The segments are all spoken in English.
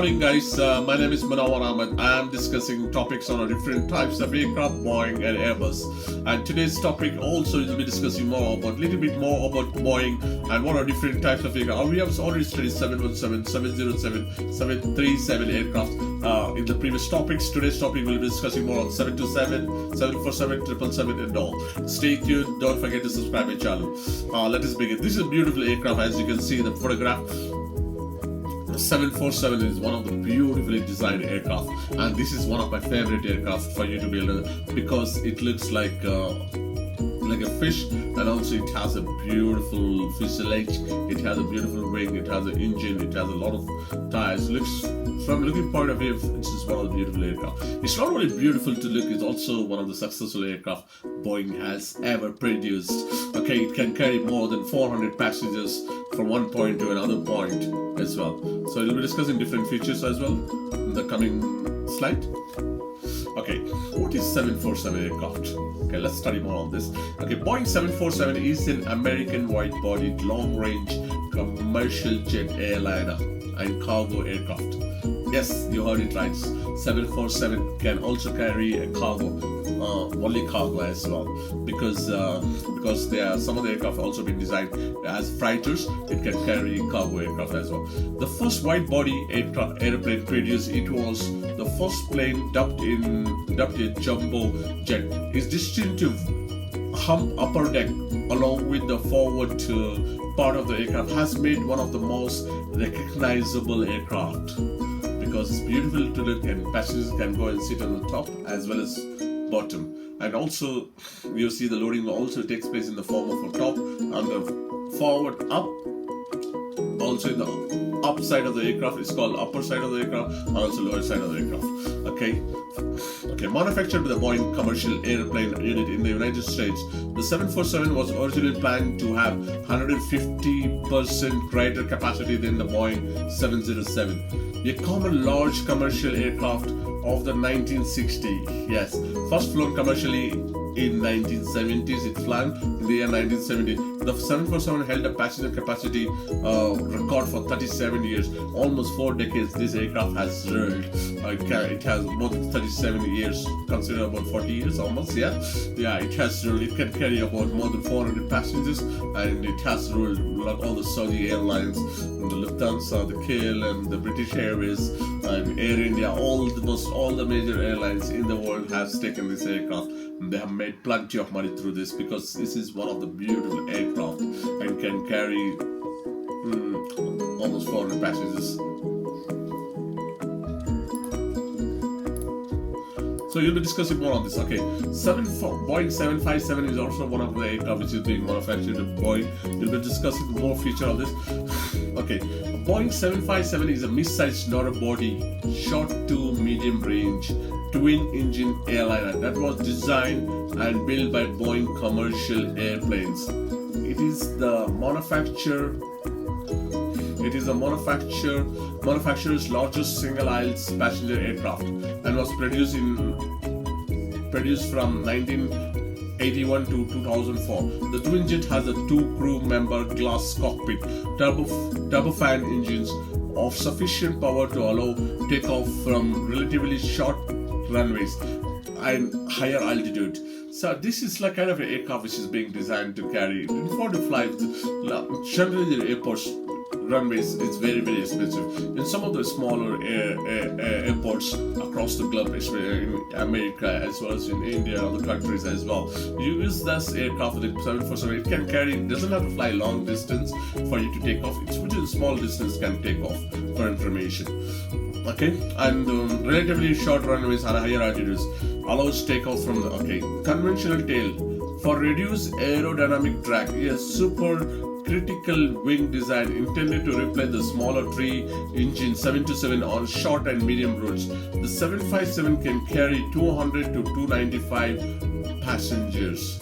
morning, guys. My name is Munawar Ahmed. I am discussing topics on different types of aircraft, Boeing and Airbus. And today's topic also will be discussing little bit more about Boeing and what are different types of aircraft. We have already studied 717, 707, 737 aircraft in the previous topics. Today's topic will be discussing more on 727, 747, 777 and all. Stay tuned. Don't forget to subscribe my channel. Let us begin. This is a beautiful aircraft, as you can see in the photograph. The 747 is one of the beautifully designed aircraft, and this is one of my favorite aircraft for you to build because it looks like a fish, and also it has a beautiful fuselage, it has a beautiful wing, it has an engine, it has a lot of tires. From looking point of view, it's just one of the beautiful aircraft. It's not only beautiful to look, it's also one of the successful aircraft Boeing has ever produced. Okay, it can carry more than 400 passengers from one point to another point as well. So we'll be discussing different features as well in the coming slide. Okay, what is 747 aircraft? Okay, let's study more on this. Okay, Boeing 747 is an American wide-bodied, long-range commercial jet airliner and cargo aircraft. Yes, you heard it right. 747 can also carry a cargo, only cargo as well, because there are some of the aircraft also been designed as freighters. It can carry cargo aircraft as well. The first wide-body airplane produced, it was the first plane dubbed a jumbo jet. Its distinctive hump upper deck, along with the forward part of the aircraft, has made one of the most recognizable aircraft because it's beautiful to look, and passengers can go and sit on the top as well as bottom. And also you see the loading also takes place in the form of a top and the forward up. Also in the up side of the aircraft is called upper side of the aircraft, and also lower side of the aircraft. Okay, manufactured by the Boeing commercial airplane unit in the United States, the 747 was originally planned to have 150% greater capacity than the Boeing 707, a common large commercial aircraft of the 1960s. Yes, first flown commercially in 1970s. It flew in the year 1970. The 747 held a passenger capacity record for 37 years, almost 4 decades. This aircraft has rolled. It has more than 37 years, consider about 40 years almost. Yeah, it has rolled. It can carry about more than 400 passengers, and it has rolled like all the Saudi airlines, the Lufthansa, the KL, and the British Airways, and Air India. All the major airlines in the world has taken this aircraft. They have made plenty of money through this because this is one of the beautiful aircraft and can carry almost 400 passengers. So you'll be discussing more on this. Okay, Boeing 757 is also one of the aircraft which is being manufactured at Boeing. You'll be discussing more feature of this. Okay, Boeing 757 is a mid-sized narrow-body, short to medium-range twin-engine airliner that was designed and built by Boeing Commercial Airplanes. It is the manufacturer's largest single-aisle passenger aircraft and was produced from 1981 to 2004. The twin jet has a 2 crew member glass cockpit, turbofan engines of sufficient power to allow takeoff from relatively short runways and higher altitude. So this is like kind of an aircraft which is being designed to carry. Before the flight, generally the airports runways is very, very expensive. In some of the smaller airports across the globe, especially in America as well as in India and other countries as well, you use this aircraft, the 747. It can carry, it doesn't have to fly long distance for you to take off. It's within small distance can take off for information. Okay, and relatively short runways and higher altitudes allows takeoff from the conventional tail for reduced aerodynamic drag. A super critical wing design intended to replace the smaller three-engine 727 on short and medium routes. The 757 can carry 200 to 295 passengers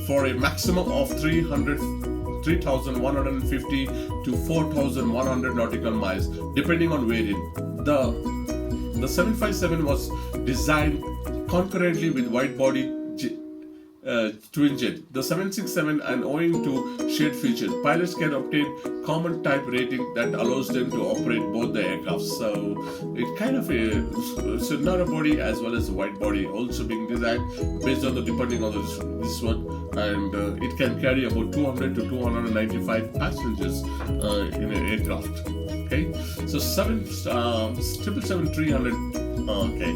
for a maximum of 3,150 to 4,100 nautical miles, depending on variant. The 757 was designed concurrently with wide-body twin jet. The 767, and owing to shared features, pilots can obtain common type rating that allows them to operate both the aircraft. So it kind of a narrow body as well as a wide body also being designed based on the depending on this one, and it can carry about 200 to 295 passengers in an aircraft. Okay, so 777-300. Okay,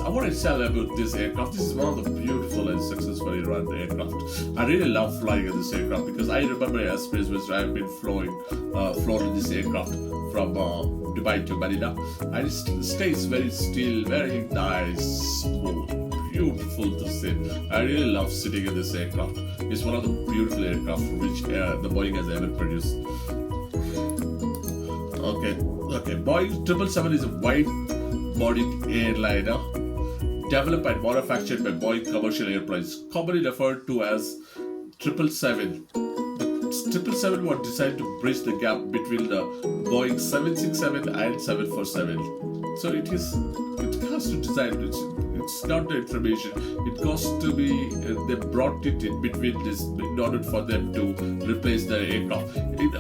I want to tell about this aircraft. This is one of the beautiful and successfully run aircraft. I really love flying in this aircraft because I remember airspace which I have been flown in this aircraft from Dubai to Manila, and it stays very still, very nice, smooth, beautiful to sit. I really love sitting in this aircraft. It's one of the beautiful aircraft which the Boeing has ever produced. Okay, Boeing 777 is a wide-bodied airliner developed and manufactured by Boeing Commercial Airplanes, commonly referred to as 777. The 777 was designed to bridge the gap between the Boeing 767 and 747. So it has to design. It's not the information. It has to be. They brought it in between this in order for them to replace the aircraft. It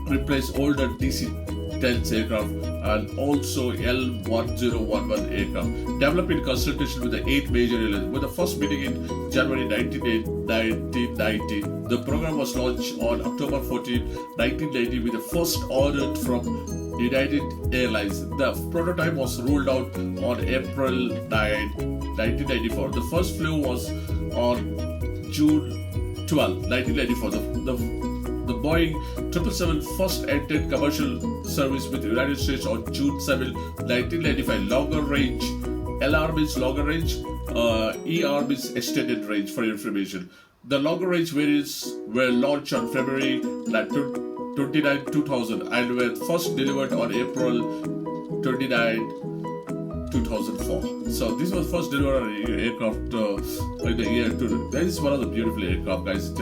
replaced older DC-10 aircraft and also L1011 aircraft, developed in consultation with the 8 major airlines. With the first meeting in January 1990, the program was launched on October 14, 1990, with the first order from United Airlines. The prototype was rolled out on April 9, 1994. The first flight was on June 12, 1994. The Boeing 777 first entered commercial service with the United States on June 7, 1995. Longer range. LR means longer range. ER means extended range for information. The longer range variants were launched on February 29, 2000 and were first delivered on April 29, 2004. So this was first delivered on an aircraft in the year 2000. That is one of the beautiful aircraft, guys. It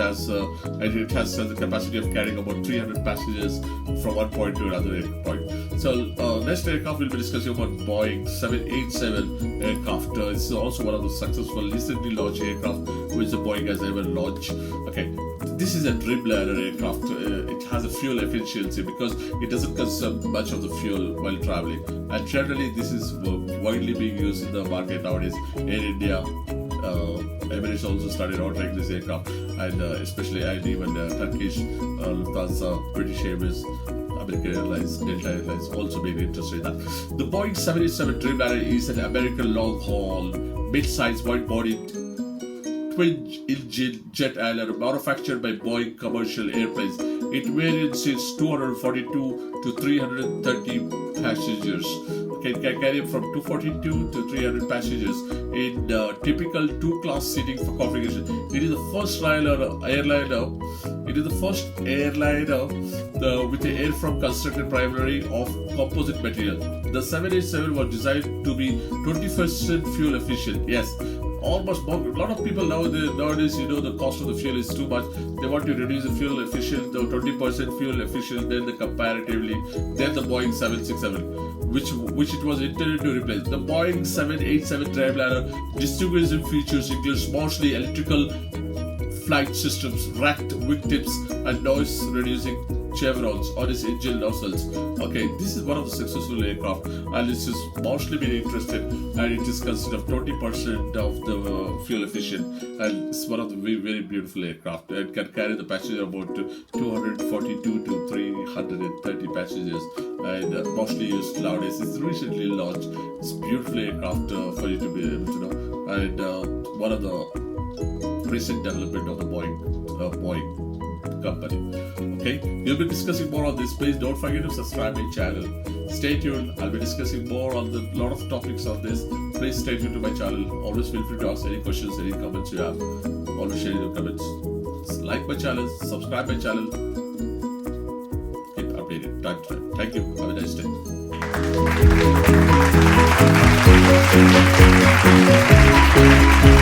has the capacity of carrying about 300 passengers from one point to another point. So next aircraft we'll be discussing about Boeing 787 aircraft. This is also one of the successful recently launched aircraft which the Boeing has ever launched. Okay, this is a Dreamliner aircraft. It has a fuel efficiency because it doesn't consume much of the fuel while traveling. And generally, this is widely being used in the market nowadays. Air India, Emirates also started ordering this aircraft, and especially even Turkish, Lufthansa, British Airways, American Airlines, Delta Airlines also being interested in that. The Boeing 787 Dreamliner is an American long-haul, mid-size, wide-bodied twin-engine jet airliner manufactured by Boeing Commercial Airplanes. It varies its 242 to 330 passengers. Can carry from 242 to 300 passengers in typical two-class seating for configuration. It is the first airliner. It is the first airliner with the airframe constructed primarily of composite material. The 787 was designed to be 20% fuel efficient. Yes. Almost a lot of people nowadays, the cost of the fuel is too much. They want to reduce the fuel efficient, the 20% fuel efficient, then the Boeing 767, which it was intended to replace. The Boeing 787 Dreamliner distinguishing features includes mostly electrical flight systems, racked wingtips, and noise-reducing chevrons on its engine nozzles. Okay, this is one of the successful aircraft, and this is mostly been interested, and it is considered 20% of the fuel efficient, and it's one of the very, very beautiful aircraft. It can carry the passenger about 242 to 330 passengers, and mostly used nowadays. It's recently launched. It's a beautiful aircraft for you to be able to know, and one of the recent development of the Boeing company. Okay, we'll be discussing more on this. Please don't forget to subscribe my channel. Stay tuned. I'll be discussing more on the lot of topics on this. Please stay tuned to my channel. Always feel free to ask any questions, any comments you have. Always share your comments. Like my channel, subscribe my channel. Keep updated time to time. Thank you. Have a nice day.